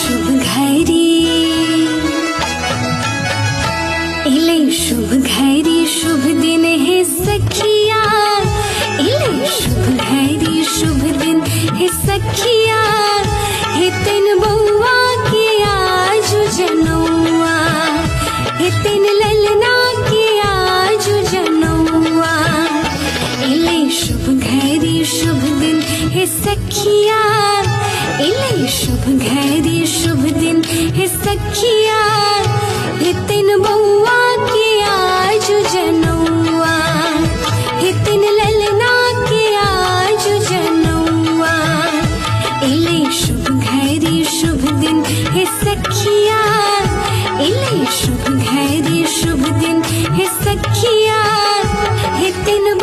शुभ घड़ी इले शुभ घड़ी शुभ दिन है सखिया इले शुभ घड़ी शुभ दिन है सखिया हे तिन बउआ के आज जनौआ हे तिन ललना के आज जनौआ इले शुभ घड़ी शुभ दिन है सखिया इले शुभ घड़ी शुभ दिन है सखिया हे तिन बउआ के आज जनौआ हे तिन ललना के आज जनौआ इले शुभ घड़ी शुभ दिन है सखिया इले शुभ घड़ी शुभ दिन है सखिया हे तिन